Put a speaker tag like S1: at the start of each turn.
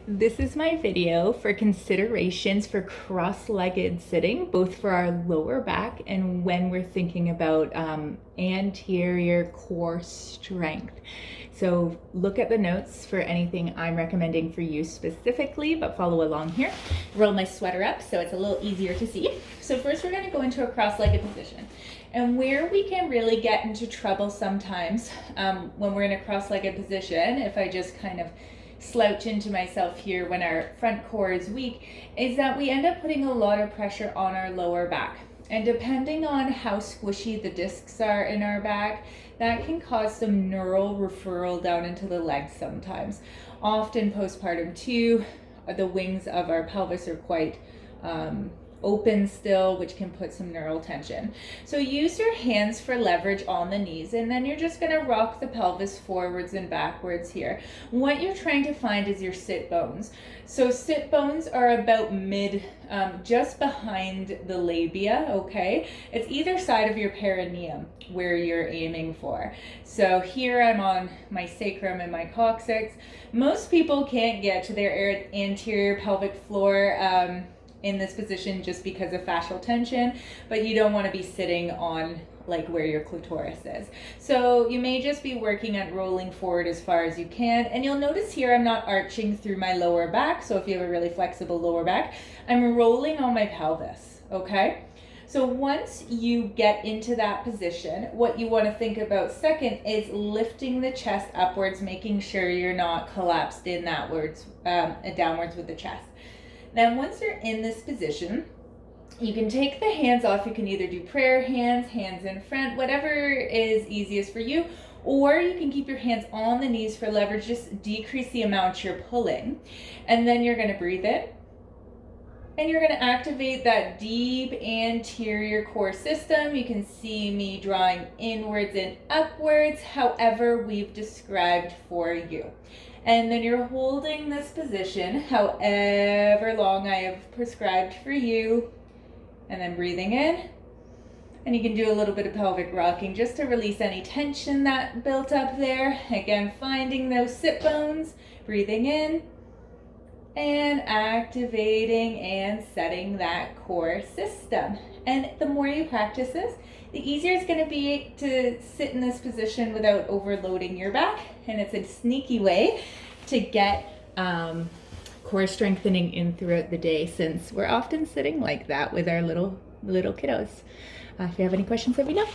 S1: This is my video for considerations for cross-legged sitting, both for our lower back and when we're thinking about anterior core strength. So look at the notes for anything I'm recommending for you specifically, but follow along here. Roll my sweater up so it's a little easier to see. So first we're going to go into a cross-legged position. And where we can really get into trouble sometimes when we're in a cross-legged position, if I just kind of slouch into myself here when our front core is weak, is that we end up putting a lot of pressure on our lower back. And depending on how squishy the discs are in our back, that can cause some neural referral down into the legs sometimes. Often postpartum too, the wings of our pelvis are quite open still, which can put some neural tension. So use your hands for leverage on the knees, and then you're just going to rock the pelvis forwards and backwards here. What you're trying to find is your sit bones. So sit bones are about mid, just behind the labia, okay? It's either side of your perineum where you're aiming for. So here I'm on my sacrum and my coccyx. Most people can't get to their anterior pelvic floor in this position just because of fascial tension, but you don't want to be sitting on like where your clitoris is. So you may just be working at rolling forward as far as you can. And you'll notice here I'm not arching through my lower back. So if you have a really flexible lower back, I'm rolling on my pelvis, okay? So once you get into that position, what you want to think about second is lifting the chest upwards, making sure you're not collapsed in downwards with the chest. Then once you're in this position, you can take the hands off. You can either do prayer hands, hands in front, whatever is easiest for you, or you can keep your hands on the knees for leverage, just decrease the amount you're pulling. And then you're gonna breathe in, and you're gonna activate that deep anterior core system. You can see me drawing inwards and upwards, however we've described for you. And then you're holding this position however long I have prescribed for you, and then breathing in. And you can do a little bit of pelvic rocking just to release any tension that built up there. Again, finding those sit bones, breathing in, and activating and setting that core system. And the more you practice this, the easier it's going to be to sit in this position without overloading your back. And it's a sneaky way to get core strengthening in throughout the day, since we're often sitting like that with our little kiddos. If you have any questions, let me know.